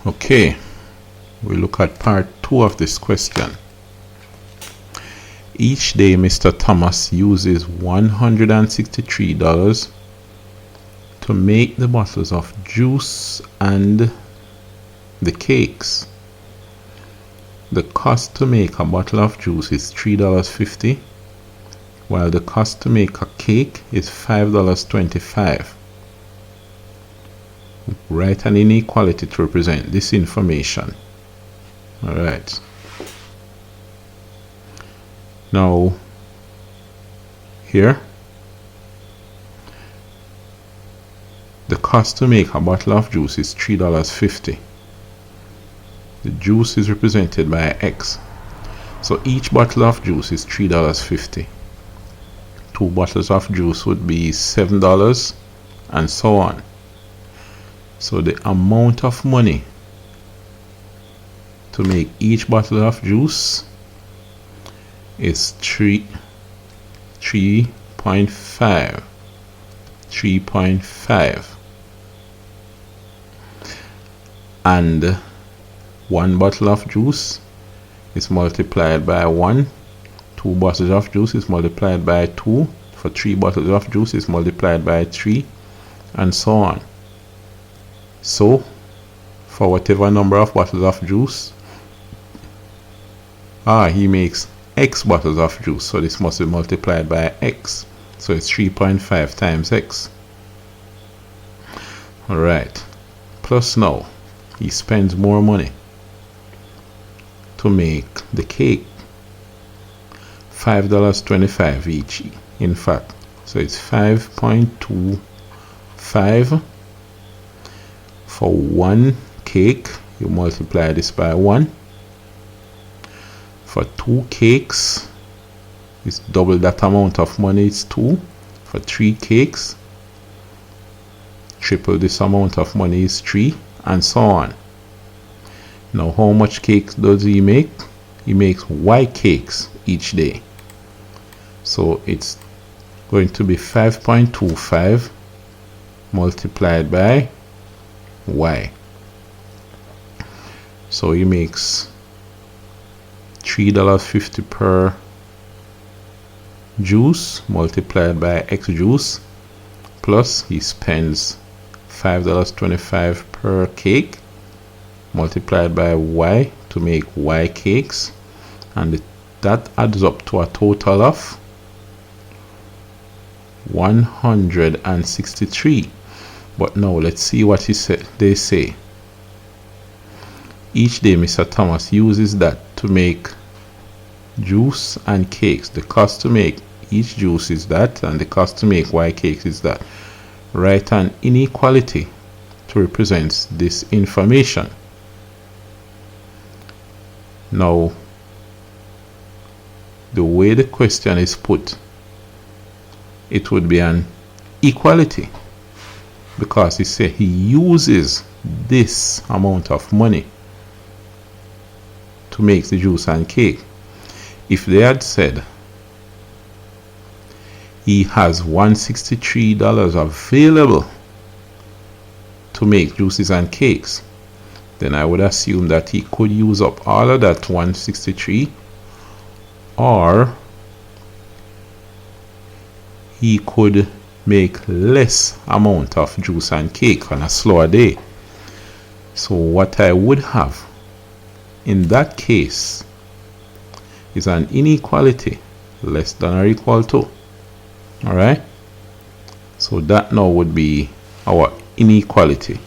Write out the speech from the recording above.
Okay, we look at part 2 of this question. Each day Mr. Thomas uses $163 to make the bottles of juice and the cakes. The cost to make a bottle of juice is $3.50, while the cost to make a cake is $5.25. Write an inequality to represent this information. Alright. Now, here, the cost to make a bottle of juice is $3.50. The juice is represented by X. So each bottle of juice is $3.50. 2 bottles of juice would be $7, and so on. So the amount of money to make each bottle of juice is 3.5, and 1 bottle of juice is multiplied by 1. 2 bottles of juice is multiplied by 2. For 3 bottles of juice is multiplied by 3, and so on. So for whatever number of bottles of juice, he makes X bottles of juice, so this must be multiplied by X. So it's 3.5 times X. Alright. Plus now, he spends more money to make the cake. $5.25 each, in fact. So it's 5.25 for 1 cake. You multiply this by 1. For 2 cakes, it's double that amount of money, it's 2. For 3 cakes, triple this amount of money is 3, and so on. Now, how much cakes does he make? He makes Y cakes each day. So it's going to be 5.25 multiplied by Y. So he makes $3.50 per juice multiplied by X juice, plus he spends $5.25 per cake multiplied by Y to make Y cakes, and that adds up to a total of 163. But now let's see what they say. Each day Mr. Thomas uses that to make juice and cakes. The cost to make each juice is that, and the cost to make Y cakes is that. Write an inequality to represent this information. Now, the way the question is put, it would be an equality, because he said he uses this amount of money to make the juice and cake. If they had said he has $163 available to make juices and cakes, then I would assume that he could use up all of that 163, or he could make less amount of juice and cake on a slower day. So what I would have in that case is an inequality less than or equal to. Alright, so that now would be our inequality.